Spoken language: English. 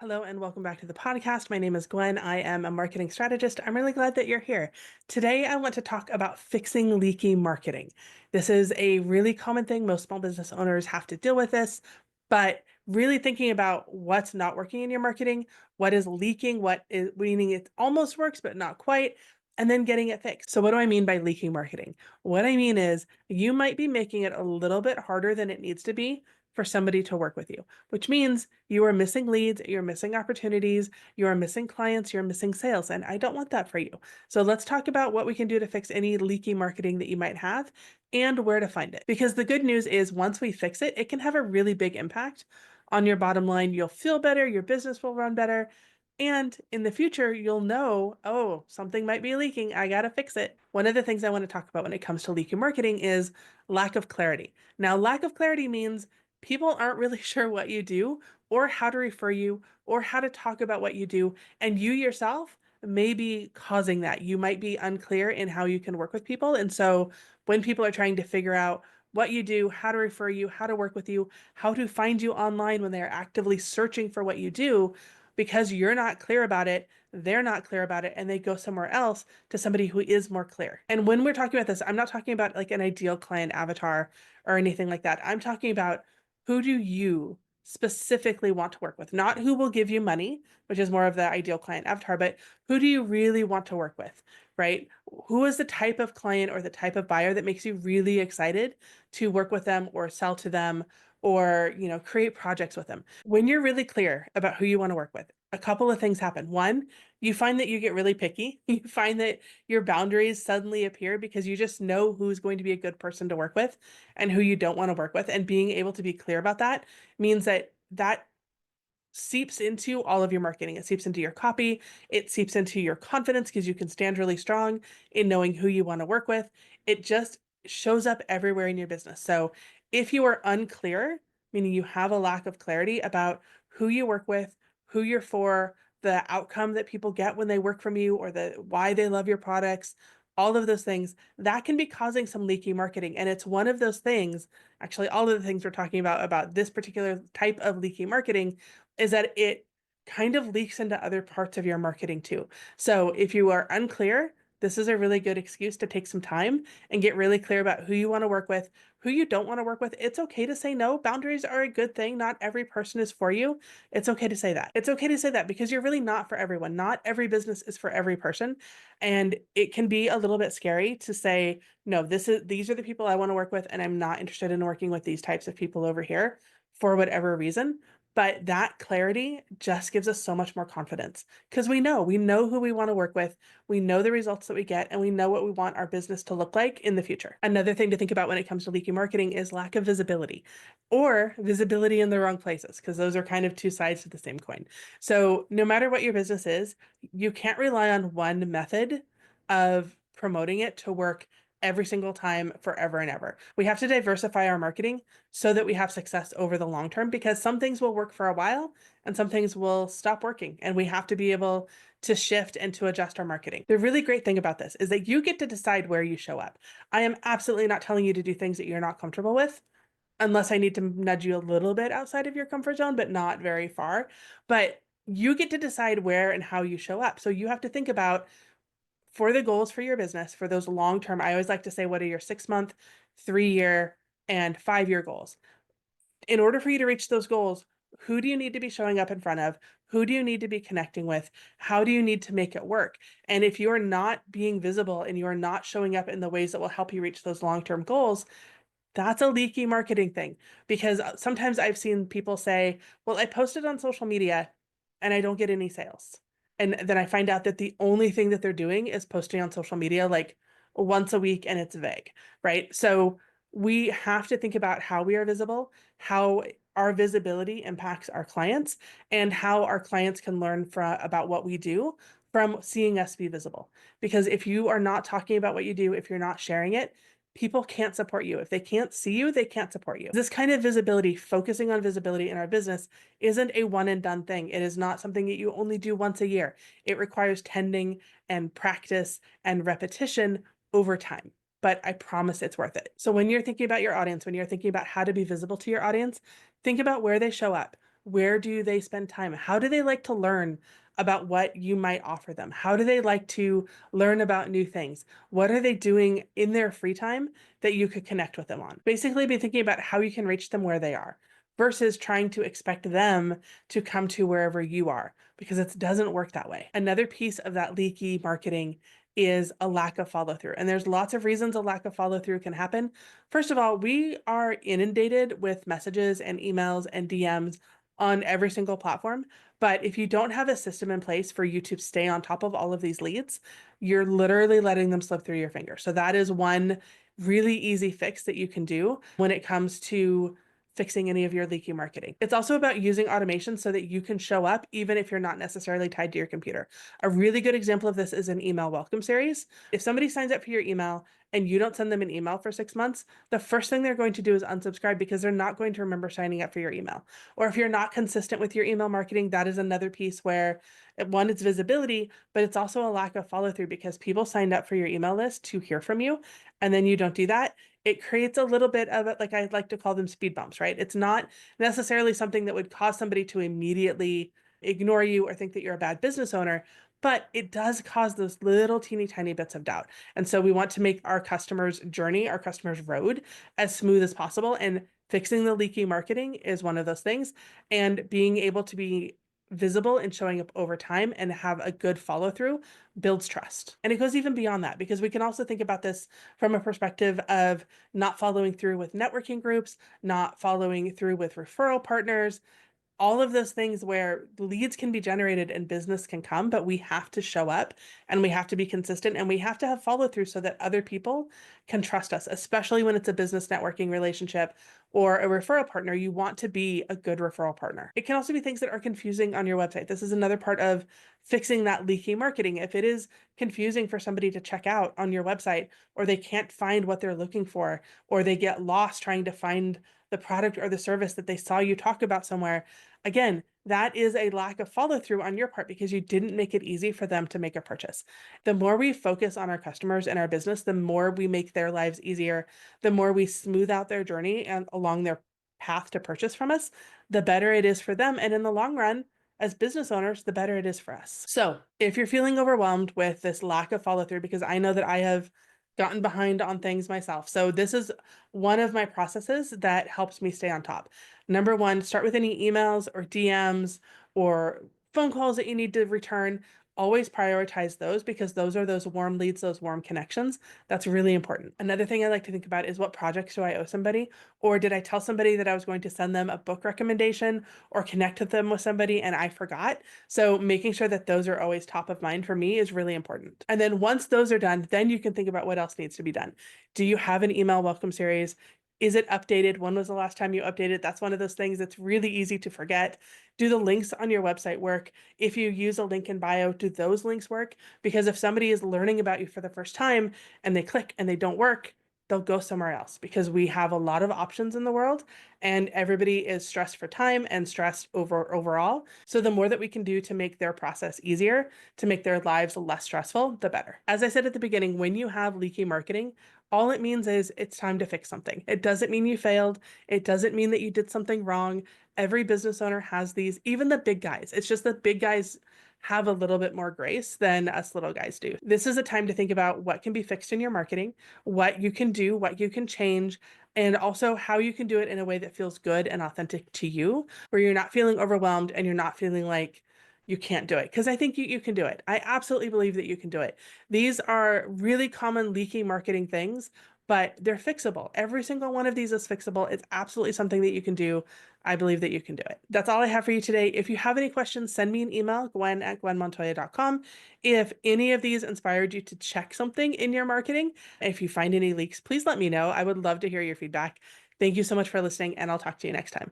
Hello and welcome back to the podcast. My name is Gwen. I am a marketing strategist. I'm really glad that you're here. Today, I want to talk about fixing leaky marketing. This is a really common thing. Most small business owners have to deal with this, but really thinking about what's not working in your marketing, what is leaking, what is meaning it almost works, but not quite, and then getting it fixed. So, what do I mean by leaking marketing? What I mean is you might be making it a little bit harder than it needs to be for somebody to work with you, which means you are missing leads, you're missing opportunities, you are missing clients, you're missing sales, and I don't want that for you. So let's talk about what we can do to fix any leaky marketing that you might have and where to find it. Because the good news is once we fix it, it can have a really big impact on your bottom line. You'll feel better, your business will run better, and in the future, you'll know, oh, something might be leaking. I got to fix it. One of the things I want to talk about when it comes to leaky marketing is lack of clarity. Now, lack of clarity means people aren't really sure what you do or how to refer you or how to talk about what you do. And you yourself may be causing that. You might be unclear in how you can work with people. And so when people are trying to figure out what you do, how to refer you, how to work with you, how to find you online when they're actively searching for what you do, because you're not clear about it, they're not clear about it, and they go somewhere else to somebody who is more clear. And when we're talking about this, I'm not talking about like an ideal client avatar or anything like that. I'm talking about who do you specifically want to work with? Not who will give you money, which is more of the ideal client avatar, but who do you really want to work with, right? Who is the type of client or the type of buyer that makes you really excited to work with them or sell to them or, create projects with them? When you're really clear about who you want to work with, a couple of things happen. One, you find that you get really picky. You find that your boundaries suddenly appear because you just know who's going to be a good person to work with and who you don't want to work with. And being able to be clear about that means that that seeps into all of your marketing. It seeps into your copy. It seeps into your confidence because you can stand really strong in knowing who you want to work with. It just shows up everywhere in your business. So if you are unclear, meaning you have a lack of clarity about who you work with, who you're for, the outcome that people get when they work from you, or the why they love your products, all of those things, that can be causing some leaky marketing. And it's one of those things, actually, all of the things we're talking about this particular type of leaky marketing is that it kind of leaks into other parts of your marketing too. So if you are unclear, this is a really good excuse to take some time and get really clear about who you want to work with, who you don't want to work with. It's okay to say no. Boundaries are a good thing. Not every person is for you. It's okay to say that. It's okay to say that because you're really not for everyone. Not every business is for every person. And it can be a little bit scary to say, no, these are the people I want to work with, and I'm not interested in working with these types of people over here for whatever reason. But that clarity just gives us so much more confidence because we know who we want to work with, we know the results that we get, and we know what we want our business to look like in the future. Another thing to think about when it comes to leaky marketing is lack of visibility or visibility in the wrong places, because those are kind of two sides to the same coin. So no matter what your business is, you can't rely on one method of promoting it to work every single time forever and ever. We have to diversify our marketing so that we have success over the long term, because some things will work for a while and some things will stop working, and we have to be able to shift and to adjust our marketing. The really great thing about this is that you get to decide where you show up. I am absolutely not telling you to do things that you're not comfortable with, unless I need to nudge you a little bit outside of your comfort zone, but not very far. But you get to decide where and how you show up. So you have to think about, for the goals for your business, for those long term, I always like to say, what are your 6 month, 3 year, and 5 year goals? In order for you to reach those goals, who do you need to be showing up in front of? Who do you need to be connecting with? How do you need to make it work? And if you're not being visible and you're not showing up in the ways that will help you reach those long term goals, that's a leaky marketing thing. Because sometimes I've seen people say, well, I posted on social media and I don't get any sales. And then I find out that the only thing that they're doing is posting on social media like once a week, and it's vague, right? So we have to think about how we are visible, how our visibility impacts our clients, and how our clients can learn about what we do from seeing us be visible. Because if you are not talking about what you do, if you're not sharing it, people can't support you. If they can't see you, they can't support you. This kind of visibility, focusing on visibility in our business, isn't a one and done thing. It is not something that you only do once a year. It requires tending and practice and repetition over time. But I promise it's worth it. So when you're thinking about your audience, when you're thinking about how to be visible to your audience, think about where they show up. Where do they spend time? How do they like to learn about what you might offer them? How do they like to learn about new things? What are they doing in their free time that you could connect with them on? Basically, be thinking about how you can reach them where they are versus trying to expect them to come to wherever you are, because it doesn't work that way. Another piece of that leaky marketing is a lack of follow through. And there's lots of reasons a lack of follow through can happen. First of all, we are inundated with messages and emails and DMs on every single platform. But if you don't have a system in place for you to stay on top of all of these leads, you're literally letting them slip through your fingers. So that is one really easy fix that you can do when it comes to fixing any of your leaky marketing. It's also about using automation so that you can show up even if you're not necessarily tied to your computer. A really good example of this is an email welcome series. If somebody signs up for your email and you don't send them an email for 6 months, the first thing they're going to do is unsubscribe because they're not going to remember signing up for your email. Or if you're not consistent with your email marketing, that is another piece where one, it's visibility, but it's also a lack of follow through because people signed up for your email list to hear from you, and then you don't do that. It creates a little bit of it, like I like to call them speed bumps, right? It's not necessarily something that would cause somebody to immediately ignore you or think that you're a bad business owner, but it does cause those little teeny tiny bits of doubt. And so we want to make our customers' journey, our customers' road as smooth as possible. And fixing the leaky marketing is one of those things. And being able to be visible and showing up over time and have a good follow through builds trust. And it goes even beyond that because we can also think about this from a perspective of not following through with networking groups, not following through with referral partners, all of those things where leads can be generated and business can come, but we have to show up and we have to be consistent and we have to have follow through so that other people can trust us, especially when it's a business networking relationship or a referral partner. You want to be a good referral partner. It can also be things that are confusing on your website. This is another part of fixing that leaky marketing. If it is confusing for somebody to check out on your website, or they can't find what they're looking for, or they get lost trying to find the product or the service that they saw you talk about somewhere, again, that is a lack of follow through on your part because you didn't make it easy for them to make a purchase. The more we focus on our customers and our business, the more we make their lives easier, the more we smooth out their journey and along their path to purchase from us, the better it is for them. And in the long run, as business owners, the better it is for us. So if you're feeling overwhelmed with this lack of follow through, because I know that I have gotten behind on things myself. So this is one of my processes that helps me stay on top. Number one, start with any emails or DMs or phone calls that you need to return. Always prioritize those because those are those warm leads, those warm connections. That's really important. Another thing I like to think about is what projects do I owe somebody? Or did I tell somebody that I was going to send them a book recommendation or connect with them with somebody and I forgot? So making sure that those are always top of mind for me is really important. And then once those are done, then you can think about what else needs to be done. Do you have an email welcome series? Is it updated? When was the last time you updated? That's one of those things that's really easy to forget. Do the links on your website work? If you use a link in bio, do those links work? Because if somebody is learning about you for the first time and they click and they don't work, they'll go somewhere else because we have a lot of options in the world and everybody is stressed for time and stressed overall. So the more that we can do to make their process easier, to make their lives less stressful, the better. As I said at the beginning, when you have leaky marketing, all it means is it's time to fix something. It doesn't mean you failed. It doesn't mean that you did something wrong. Every business owner has these, even the big guys. It's just that big guys have a little bit more grace than us little guys do. This is a time to think about what can be fixed in your marketing, what you can do, what you can change, and also how you can do it in a way that feels good and authentic to you, where you're not feeling overwhelmed and you're not feeling like you can't do it. Because I think you can do it. I absolutely believe that you can do it. These are really common leaky marketing things, but they're fixable. Every single one of these is fixable. It's absolutely something that you can do. I believe that you can do it. That's all I have for you today. If you have any questions, send me an email, gwen@gwenmontoya.com. If any of these inspired you to check something in your marketing, if you find any leaks, please let me know. I would love to hear your feedback. Thank you so much for listening, and I'll talk to you next time.